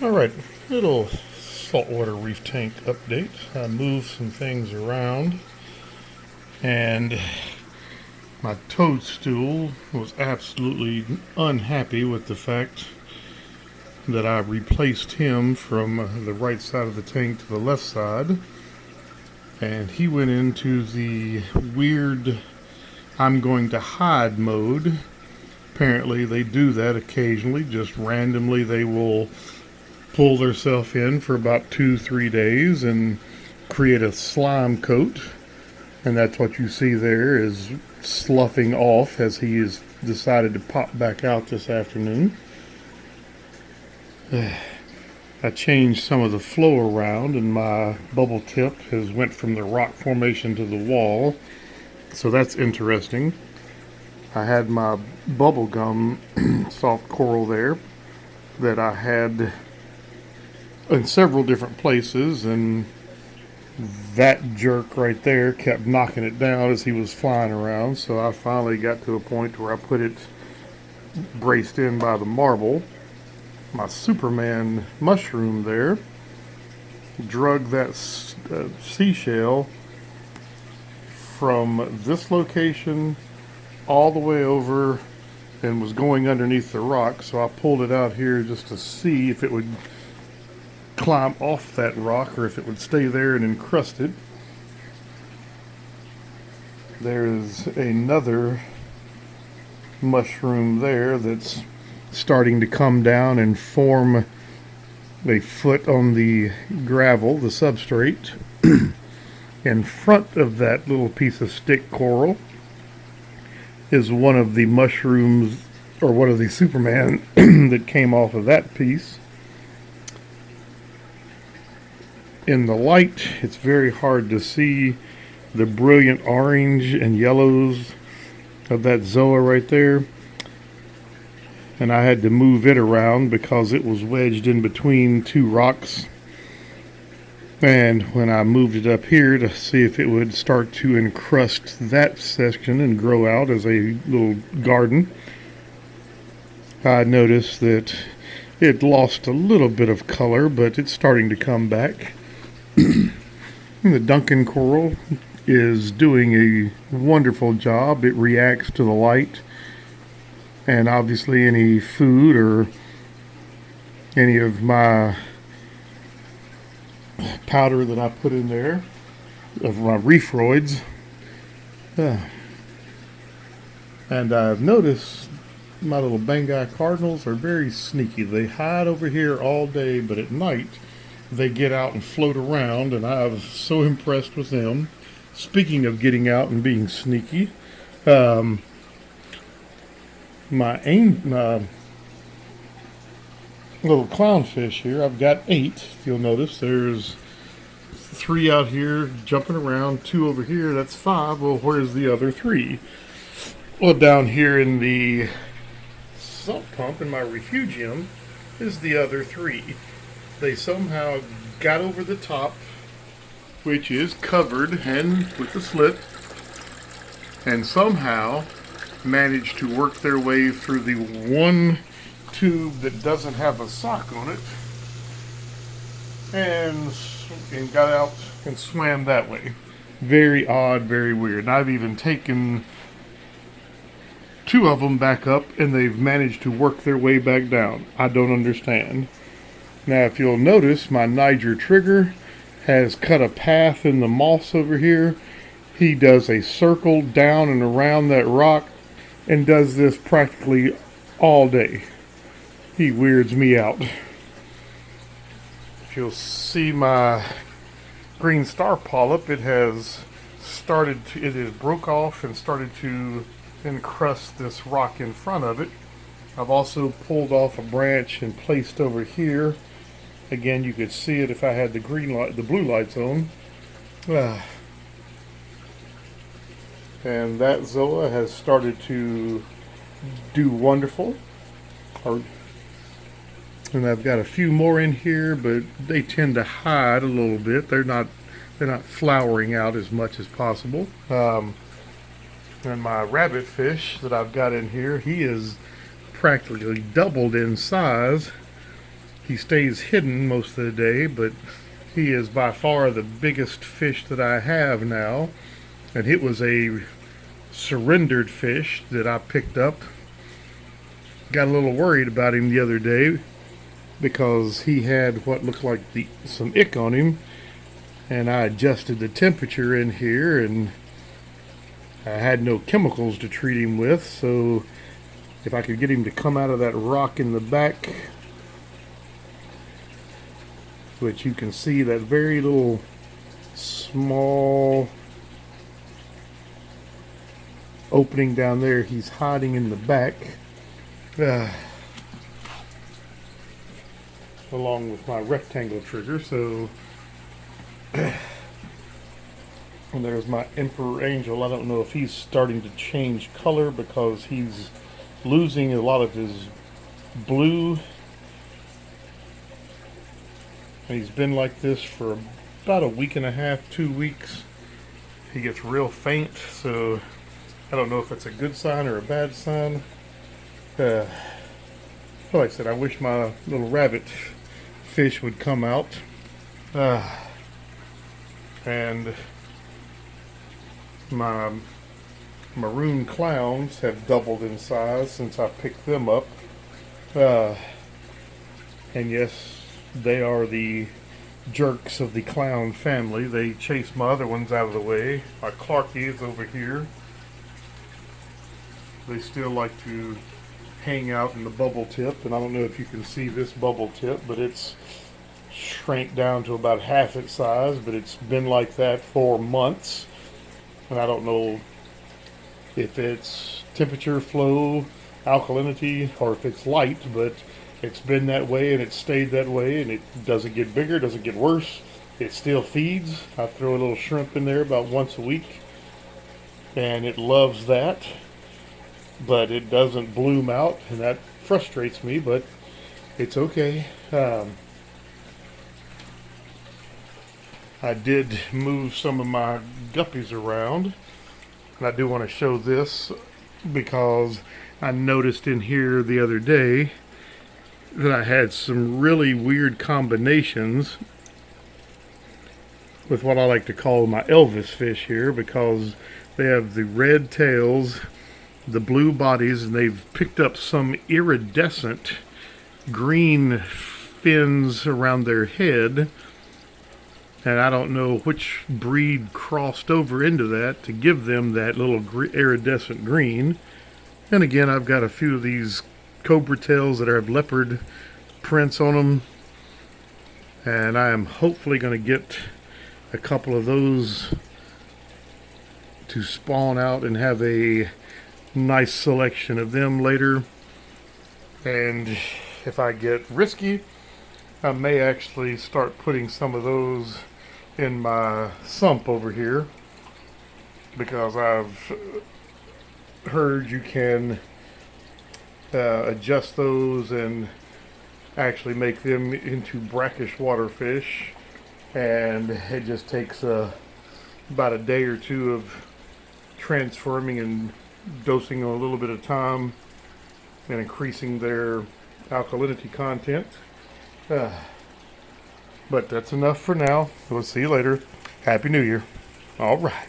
Alright, little saltwater reef tank update. I moved some things around and my toadstool was absolutely unhappy with the fact that I replaced him from the right side of the tank to the left side, and he went into the weird I'm going to hide mode. Apparently they do that occasionally, just randomly they will pull themselves in for about 2-3 days and create a slime coat, and that's what you see there is sloughing off as he has decided to pop back out this afternoon. I changed some of the flow around and my bubble tip has went from the rock formation to the wall, so that's interesting. I had my bubble gum soft coral there that I had in several different places, and that jerk right there kept knocking it down as he was flying around, so I finally got to a point where I put it braced in by the marble. My Superman mushroom there drug that seashell from this location all the way over and was going underneath the rock, so I pulled it out here just to see if it would climb off that rock or if it would stay there and encrust it. There's another mushroom there that's starting to come down and form a foot on the gravel, the substrate. In front of that little piece of stick coral is one of the mushrooms, or one of the Superman that came off of that piece. In the light, it's very hard to see the brilliant orange and yellows of that zoa right there. And I had to move it around because it was wedged in between two rocks. And when I moved it up here to see if it would start to encrust that section and grow out as a little garden, I noticed that it lost a little bit of color, but it's starting to come back. The Duncan coral is doing a wonderful job. It reacts to the light, and obviously any food or any of my powder that I put in there of my reefroids. And I've noticed my little Bengai cardinals are very sneaky. They hide over here all day, but at night they get out and float around, and I was so impressed with them. Speaking of getting out and being sneaky, my little clownfish here, I've got 8. If you'll notice, there's 3 out here jumping around, 2 over here, that's 5. Well, where's the other 3? Well, down here in the salt pump in my refugium is the other 3. They somehow got over the top, which is covered and with a slit, and somehow managed to work their way through the one tube that doesn't have a sock on it, and got out and swam that way. Very odd, very weird. And I've even taken 2 of them back up, and they've managed to work their way back down. I don't understand. Now, if you'll notice, my Niger trigger has cut a path in the moss over here. He does a circle down and around that rock and does this practically all day. He weirds me out. If you'll see my green star polyp, it has broke off and started to encrust this rock in front of it. I've also pulled off a branch and placed over here. Again, you could see it if I had the blue lights on. And that zoa has started to do wonderful. And I've got a few more in here, but they tend to hide a little bit. They're not flowering out as much as possible. And my rabbit fish that I've got in here, he is practically doubled in size. He stays hidden most of the day, but he is by far the biggest fish that I have now. And it was a surrendered fish that I picked up. Got a little worried about him the other day because he had what looked like some ick on him. And I adjusted the temperature in here, and I had no chemicals to treat him with. So if I could get him to come out of that rock in the back, which you can see that very little small opening down there, he's hiding in the back, along with my rectangle trigger. So and there's my emperor angel. I don't know if he's starting to change color because he's losing a lot of his blue. And he's been like this for about a week and a half, 2 weeks. He gets real faint, so I don't know if it's a good sign or a bad sign. Like I said, I wish my little rabbit fish would come out. And my maroon clowns have doubled in size since I picked them up. And yes, they are the jerks of the clown family. They chase my other ones out of the way. My Clarkies over here, they still like to hang out in the bubble tip. And I don't know if you can see this bubble tip, but it's shrank down to about half its size, but it's been like that for months. And I don't know if it's temperature, flow, alkalinity, or if it's light, but it's been that way and it's stayed that way, and it doesn't get bigger, doesn't get worse. It still feeds. I throw a little shrimp in there about once a week, and it loves that, but it doesn't bloom out, and that frustrates me, but it's okay. I did move some of my guppies around, and I do want to show this because I noticed in here the other day that I had some really weird combinations with what I like to call my Elvis fish here, because they have the red tails, the blue bodies, and they've picked up some iridescent green fins around their head. And I don't know which breed crossed over into that to give them that little iridescent green. And again, I've got a few of these cobra tails that have leopard prints on them. And I am hopefully going to get a couple of those to spawn out and have a nice selection of them later. And if I get risky, I may actually start putting some of those in my sump over here, because I've heard you can adjust those and actually make them into brackish water fish, and it just takes about a day or two of transforming and dosing a little bit of time and increasing their alkalinity content. But that's enough for now. We'll see you later. Happy New Year. All right.